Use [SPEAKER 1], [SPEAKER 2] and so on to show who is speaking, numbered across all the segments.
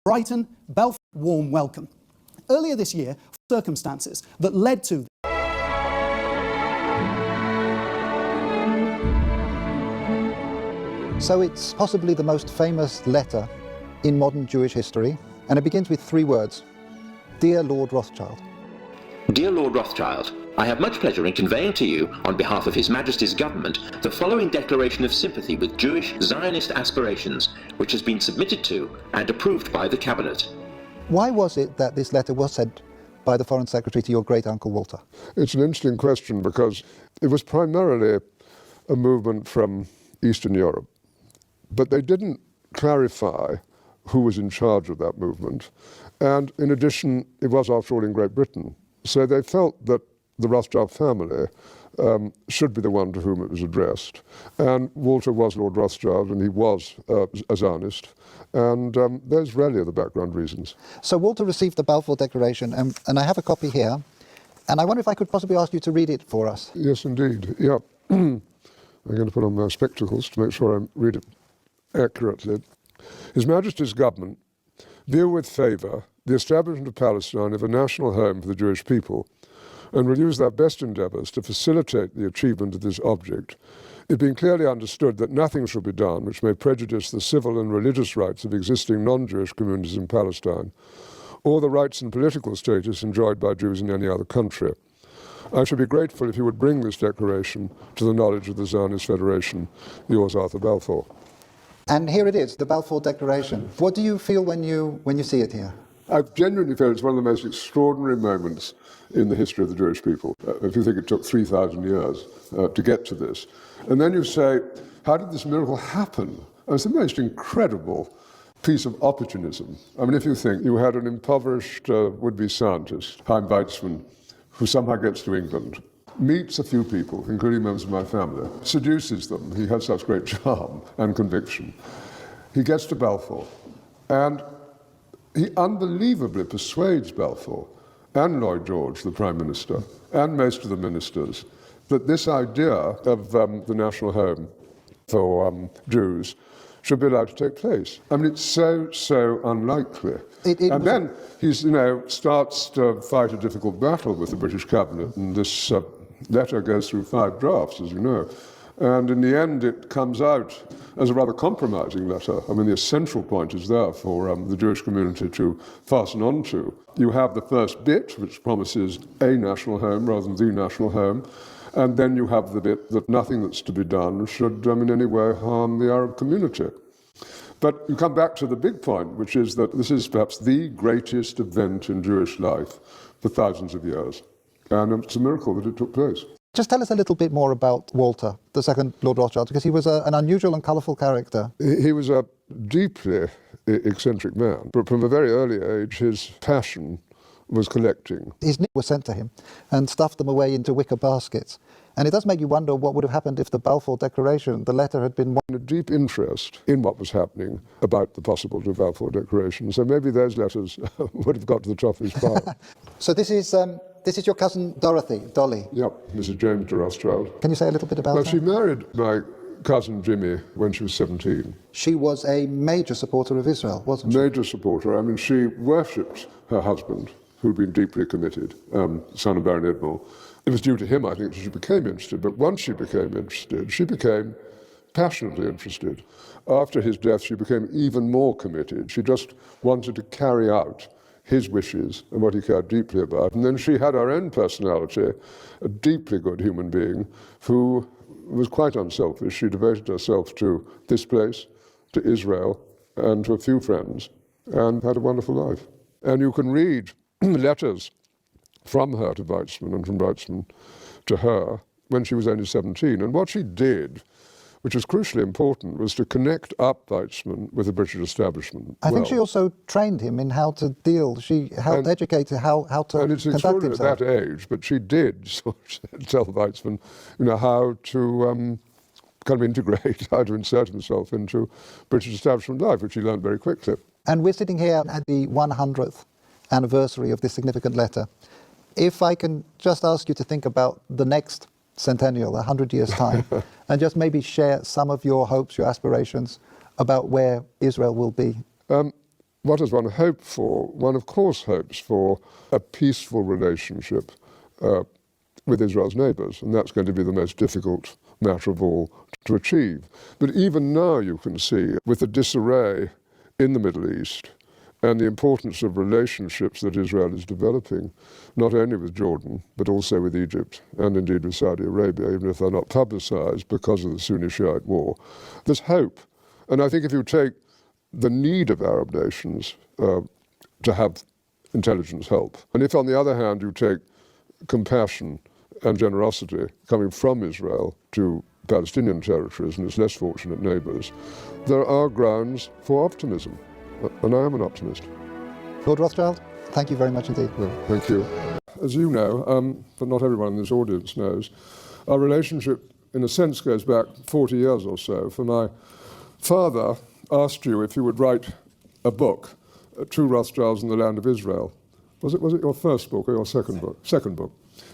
[SPEAKER 1] Brighton, Balfour, warm welcome. Earlier this year, circumstances that led to
[SPEAKER 2] So it's possibly the most famous letter in modern Jewish history, and it begins with 3 words: Dear Lord Rothschild.
[SPEAKER 3] Dear Lord Rothschild, I have much pleasure in conveying to you, on behalf of His Majesty's government, the following declaration of sympathy with Jewish Zionist aspirations, which has been submitted to and approved by the Cabinet.
[SPEAKER 2] Why was it that this letter was sent by the Foreign Secretary to your great-uncle Walter?
[SPEAKER 4] It's an interesting question because it was primarily a movement from Eastern Europe, but they didn't clarify who was in charge of that movement. And in addition, it was, after all, in Great Britain. So they felt that the Rothschild family should be the one to whom it was addressed. And Walter was Lord Rothschild, and he was a Zionist. And those really are the background reasons.
[SPEAKER 2] So Walter received the Balfour Declaration, and I have a copy here. And I wonder if I could possibly ask you to read it for us.
[SPEAKER 4] Yes, indeed. Yeah. I'm going to put on my spectacles to make sure I read it accurately. His Majesty's government view with favour the establishment of Palestine as a national home for the Jewish people, and will use their best endeavours to facilitate the achievement of this object, it being clearly understood that nothing shall be done which may prejudice the civil and religious rights of existing non-Jewish communities in Palestine, or the rights and political status enjoyed by Jews in any other country. I should be grateful if you would bring this declaration to the knowledge of the Zionist Federation. Yours, Arthur Balfour.
[SPEAKER 2] And here it is, the Balfour Declaration. What do you feel when you see it here?
[SPEAKER 4] I genuinely feel it's one of the most extraordinary moments in the history of the Jewish people. If you think it took 3,000 years to get to this. And then you say, how did this miracle happen? It's the most incredible piece of opportunism. I mean, if you think you had an impoverished would-be scientist, Chaim Weizmann, who somehow gets to England, meets a few people, including members of my family, seduces them. He has such great charm and conviction. He gets to Balfour, and he unbelievably persuades Balfour and Lloyd George, the Prime Minister, and most of the ministers, that this idea of the national home for Jews should be allowed to take place. I mean, it's so unlikely. And then he starts to fight a difficult battle with the British cabinet, and this letter goes through 5 drafts, as you know. And in the end, it comes out as a rather compromising letter. I mean, the essential point is there for the Jewish community to fasten on to. You have the first bit, which promises a national home rather than the national home. And then you have the bit that nothing that's to be done should in any way harm the Arab community. But you come back to the big point, which is that this is perhaps the greatest event in Jewish life for thousands of years. And it's a miracle that it took place.
[SPEAKER 2] Just tell us a little bit more about Walter, the second Lord Rothschild, because he was an unusual and colourful character.
[SPEAKER 4] He was a deeply eccentric man, but from a very early age his passion was collecting.
[SPEAKER 2] His niece was sent to him and stuffed them away into wicker baskets. And it does make you wonder what would have happened if the Balfour Declaration, the letter, had been...
[SPEAKER 4] A deep interest in what was happening about the possibility of Balfour Declaration. So maybe those letters would have got to the top of his pile.
[SPEAKER 2] So this is your cousin Dorothy, Dolly?
[SPEAKER 4] Yep, Mrs. James de Rothschild.
[SPEAKER 2] Can you say a little bit about
[SPEAKER 4] her?
[SPEAKER 2] Well,
[SPEAKER 4] she married my cousin Jimmy when she was 17.
[SPEAKER 2] She was a major supporter of Israel, wasn't she?
[SPEAKER 4] Major supporter. I mean, she worshipped her husband, who'd been deeply committed, son of Baron Edmore. It was due to him, I think, that she became interested. But once she became interested, she became passionately interested. After his death, she became even more committed. She just wanted to carry out his wishes and what he cared deeply about. And then she had her own personality, a deeply good human being who was quite unselfish. She devoted herself to this place, to Israel, and to a few friends, and had a wonderful life. And you can read letters from her to Weizmann and from Weizmann to her when she was only 17. And what she did, which was crucially important, was to connect up Weizmann with the British establishment.
[SPEAKER 2] I think she also trained him in how to deal. She helped educate him how to
[SPEAKER 4] and it's
[SPEAKER 2] conduct himself.
[SPEAKER 4] At that age, but she did sort of tell Weizmann, how to kind of integrate, how to insert himself into British establishment life, which he learned very quickly.
[SPEAKER 2] And we're sitting here at the 100th anniversary of this significant letter. If I can just ask you to think about the next centennial, 100 years' time, and just maybe share some of your hopes, your aspirations about where Israel will be.
[SPEAKER 4] what does one hope for? One, of course, hopes for a peaceful relationship with Israel's neighbours, and that's going to be the most difficult matter of all to achieve. But even now you can see, with the disarray in the Middle East and the importance of relationships that Israel is developing, not only with Jordan, but also with Egypt and indeed with Saudi Arabia, even if they're not publicised because of the Sunni-Shiite war, there's hope. And I think if you take the need of Arab nations to have intelligence help, and if on the other hand you take compassion and generosity coming from Israel to Palestinian territories and its less fortunate neighbours, there are grounds for optimism. And I am an optimist.
[SPEAKER 2] Lord Rothschild, thank you very much indeed.
[SPEAKER 4] Well, thank you. As you know, but not everyone in this audience knows, our relationship in a sense goes back 40 years or so. For my father asked you if you would write a book, Two Rothschilds in the Land of Israel. Was it your first book or your second book? Second book.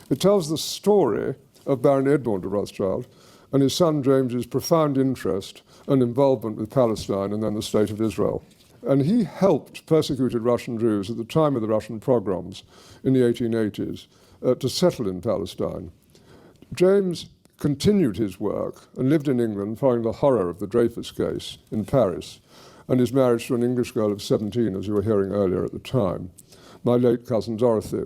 [SPEAKER 4] It tells the story of Baron Edmond de Rothschild and his son James's profound interest and involvement with Palestine and then the State of Israel. And he helped persecuted Russian Jews at the time of the Russian pogroms in the 1880s to settle in Palestine. James continued his work and lived in England following the horror of the Dreyfus case in Paris and his marriage to an English girl of 17, as you were hearing earlier at the time, my late cousin Dorothy.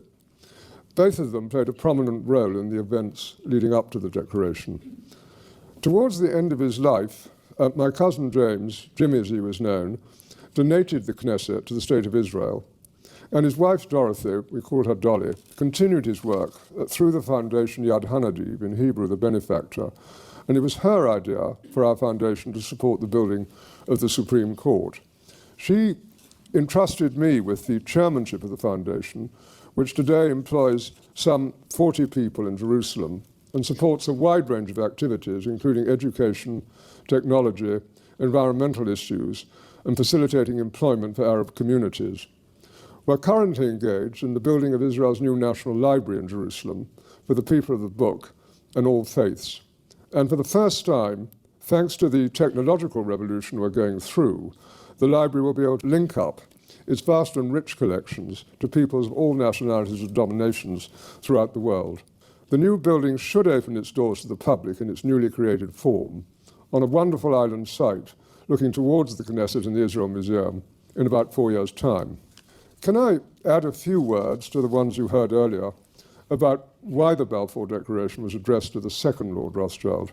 [SPEAKER 4] Both of them played a prominent role in the events leading up to the Declaration. Towards the end of his life, my cousin James, Jimmy as he was known, donated the Knesset to the State of Israel, and his wife Dorothy, we called her Dolly, continued his work through the foundation Yad Hanadib, in Hebrew, the benefactor, and it was her idea for our foundation to support the building of the Supreme Court. She entrusted me with the chairmanship of the foundation, which today employs some 40 people in Jerusalem and supports a wide range of activities, including education, technology, environmental issues, and facilitating employment for Arab communities. We're currently engaged in the building of Israel's new National Library in Jerusalem for the people of the book and all faiths. And for the first time, thanks to the technological revolution we're going through, the library will be able to link up its vast and rich collections to peoples of all nationalities and denominations throughout the world. The new building should open its doors to the public in its newly created form on a wonderful island site looking towards the Knesset and the Israel Museum in about 4 years' time. Can I add a few words to the ones you heard earlier about why the Balfour Declaration was addressed to the second Lord Rothschild?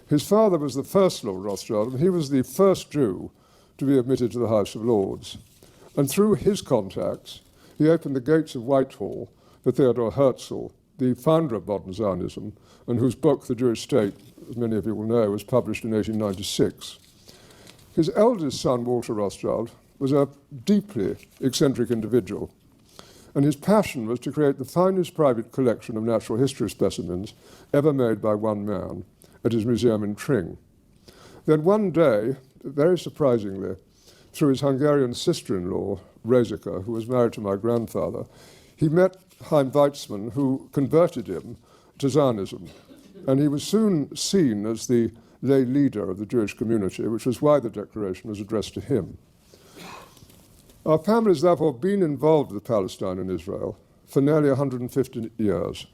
[SPEAKER 4] His father was the first Lord Rothschild, and he was the first Jew to be admitted to the House of Lords. And through his contacts, he opened the gates of Whitehall for Theodor Herzl, the founder of modern Zionism, and whose book, The Jewish State, as many of you will know, was published in 1896. His eldest son, Walter Rothschild, was a deeply eccentric individual, and his passion was to create the finest private collection of natural history specimens ever made by one man at his museum in Tring. Then one day, very surprisingly, through his Hungarian sister-in-law, Rosika, who was married to my grandfather, he met Chaim Weizmann, who converted him to Zionism. And he was soon seen as the lay leader of the Jewish community, which was why the Declaration was addressed to him. Our family has therefore been involved with Palestine and Israel for nearly 150 years.